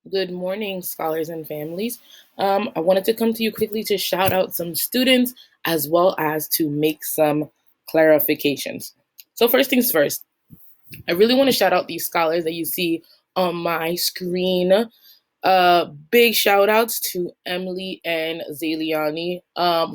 Good morning, scholars and families. I wanted to come to you quickly to shout out some students as well as to make some clarifications. So, first things first, I really want to shout out these scholars that you see on my screen. Big shout outs to Emily and Zaliani,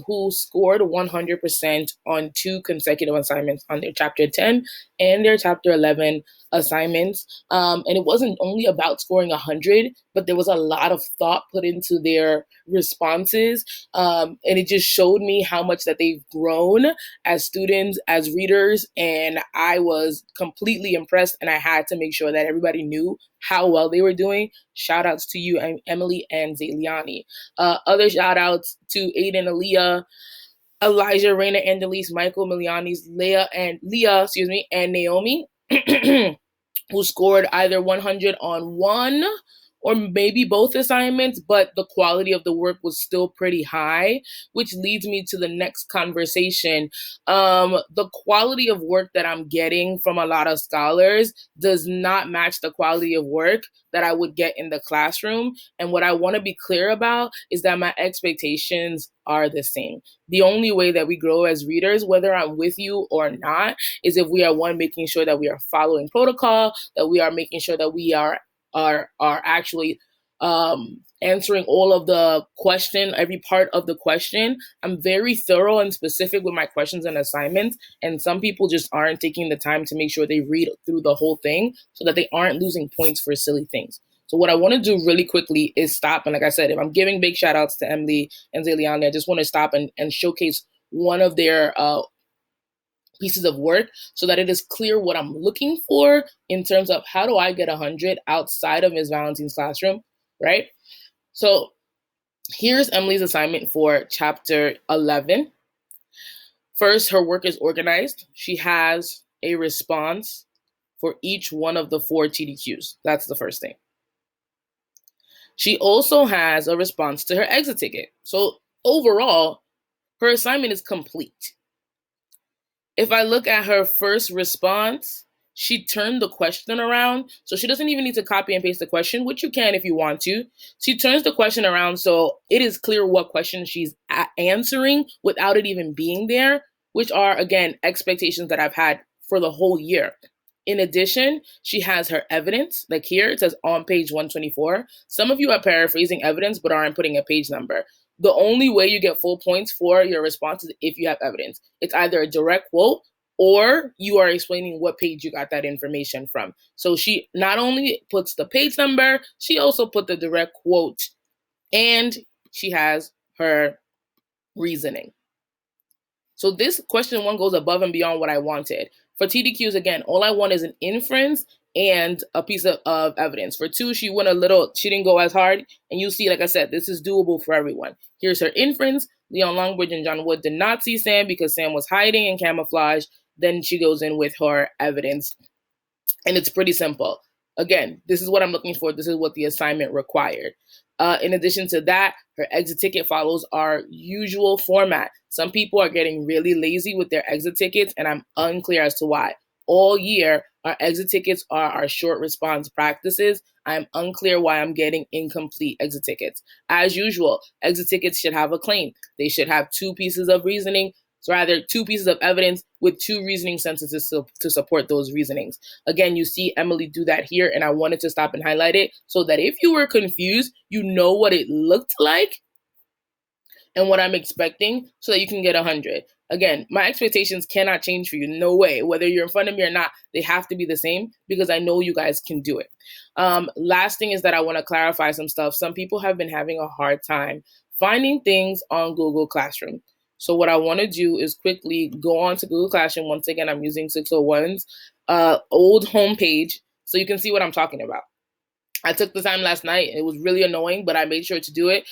who scored 100% on two consecutive assignments on their chapter 10 and their chapter 11 assignments. And it wasn't only about scoring 100, but there was a lot of thought put into their responses. And it just showed me how much that they've grown as students, as readers. And I was completely impressed. And I had to make sure that everybody knew how well they were doing. Shout outs to you, Emily and Zaliani. Other shout outs to Aiden, Aaliyah, Elijah, Raina, Andelise, Michael, Miliani's, Leah, and Naomi, who scored either 100 on one or maybe both assignments, but the quality of the work was still pretty high, which leads me to the next conversation. The quality of work that I'm getting from a lot of scholars does not match the quality of work that I would get in the classroom. And what I want to be clear about is that my expectations are the same. The only way that we grow as readers, whether I'm with you or not, is if we are one, making sure that we are following protocol, that we are making sure that we are actually answering all of the question, every part of the question. I'm very thorough and specific with my questions and assignments, and some people just aren't taking the time to make sure they read through the whole thing so that they aren't losing points for silly things. So what I want to do really quickly is stop. And like I said, if I'm giving big shout outs to Emily and Zaliani, I just want to stop and showcase one of their pieces of work so that it is clear what I'm looking for in terms of how do I get 100 outside of Ms. Valentine's classroom, right? So here's Emily's assignment for chapter 11. First, her work is organized. She has a response for each one of the 4 TDQs. That's the first thing. She also has a response to her exit ticket. So overall, her assignment is complete. If I look at her first response, she turned the question around. So she doesn't even need to copy and paste the question, which you can if you want to. She turns the question around so it is clear what question she's answering without it even being there, which are, again, expectations that I've had for the whole year. In addition, she has her evidence. Like here, it says on page 124. Some of you are paraphrasing evidence but aren't putting a page number. The only way you get full points for your response is if you have evidence. It's either a direct quote or you are explaining what page you got that information from. So she not only puts the page number, she also put the direct quote, and she has her reasoning. So this question one goes above and beyond what I wanted. For TDQs, again, all I want is an inference and a piece of evidence. For 2, she didn't go as hard. And you see, like I said, this is doable for everyone. Here's her inference. Leon Longbridge and John Wood did not see Sam because Sam was hiding in camouflage. Then she goes in with her evidence. And it's pretty simple. Again, this is what I'm looking for. This is what the assignment required. In addition to that, her exit ticket follows our usual format. Some people are getting really lazy with their exit tickets, and I'm unclear as to why. All year, our exit tickets are our short response practices. I'm unclear why I'm getting incomplete exit tickets. As usual, exit tickets should have a claim. They should have 2 pieces of reasoning, so rather 2 pieces of evidence with 2 reasoning sentences to support those reasonings. Again, you see Emily do that here, and I wanted to stop and highlight it so that if you were confused, you know what it looked like and what I'm expecting so that you can get 100. Again, my expectations cannot change for you. No way. Whether you're in front of me or not, they have to be the same because I know you guys can do it. Last thing is that I want to clarify some stuff. Some people have been having a hard time finding things on Google Classroom. So what I want to do is quickly go on to Google Classroom. Once again, I'm using 601's old homepage so you can see what I'm talking about. I took the time last night. It was really annoying, but I made sure to do it.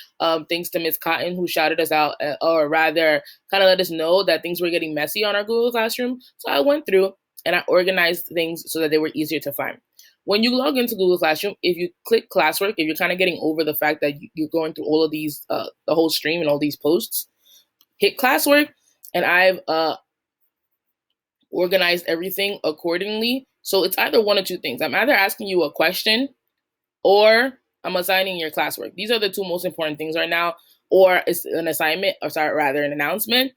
Thanks to Ms. Cotton, who shouted us out, or rather kind of let us know that things were getting messy on our Google Classroom. So I went through and I organized things so that they were easier to find. When you log into Google Classroom, if you click classwork, if you're kind of getting over the fact that you're going through all of these, the whole stream and all these posts, hit classwork, and I've organized everything accordingly. So it's either one or two things. I'm either asking you a question or I'm assigning your classwork. These are the two most important things right now, or it's an assignment, or sorry, rather an announcement.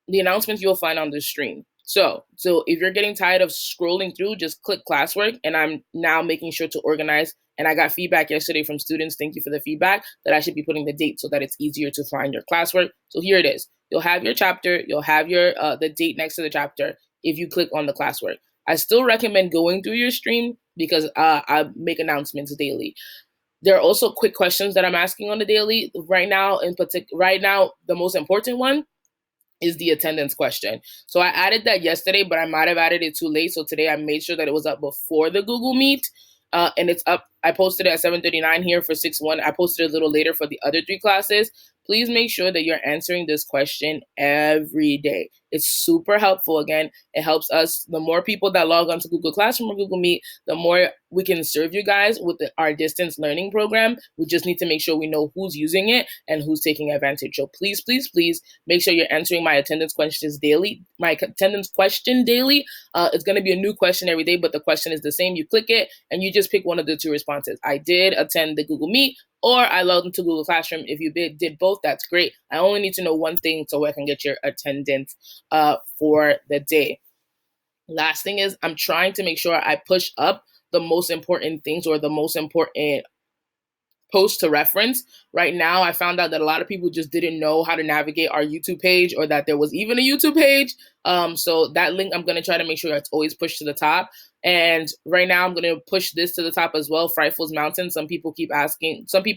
The announcements you'll find on the stream. So if you're getting tired of scrolling through, just click classwork. And I'm now making sure to organize. And I got feedback yesterday from students. Thank you for the feedback, that I should be putting the date so that it's easier to find your classwork. So here it is. You'll have your chapter. You'll have your the date next to the chapter if you click on the classwork. I still recommend going through your stream because I make announcements daily. There are also quick questions that I'm asking on the daily. Right now, the most important one is the attendance question. So I added that yesterday, but I might have added it too late. So today I made sure that it was up before the Google Meet. And it's up. I posted it at 7:39 here for 6-1. I posted it a little later for the other 3 classes. Please make sure that you're answering this question every day. It's super helpful. Again, it helps us. The more people that log onto Google Classroom or Google Meet, the more we can serve you guys with our distance learning program. We just need to make sure we know who's using it and who's taking advantage. So please, please, please make sure you're answering my attendance questions daily. My attendance question daily. It's going to be a new question every day, but the question is the same. You click it and you just pick one of the 2 responses. I did attend the Google Meet, or I logged into Google Classroom. If you did both, that's great. I only need to know one thing so I can get your attendance for the day. Last thing is, I'm trying to make sure I push up the most important things, or the most important post to reference. Right now, I found out that a lot of people just didn't know how to navigate our YouTube page, or that there was even a YouTube page. So that link, I'm going to try to make sure it's always pushed to the top. And right now, I'm going to push this to the top as well, Frifles Mountain. Some people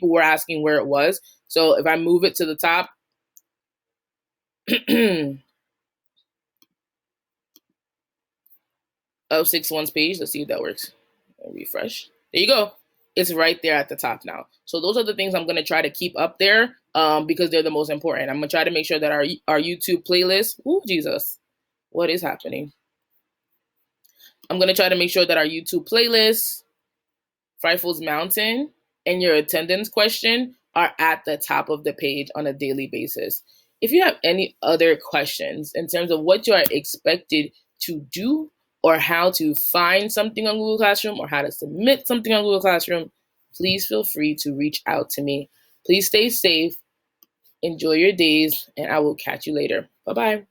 were asking where it was. So if I move it to the top, of 6-1's page, let's see if that works. Refresh. There you go. It's right there at the top now. So those are the things I'm going to try to keep up there because they're the most important. I'm going to try to make sure that our YouTube playlist, Jesus, what is happening? I'm going to try to make sure that our YouTube playlist, Frifles Mountain, and your attendance question are at the top of the page on a daily basis. If you have any other questions in terms of what you are expected to do, or how to find something on Google Classroom, or how to submit something on Google Classroom, please feel free to reach out to me. Please stay safe, enjoy your days, and I will catch you later. Bye-bye.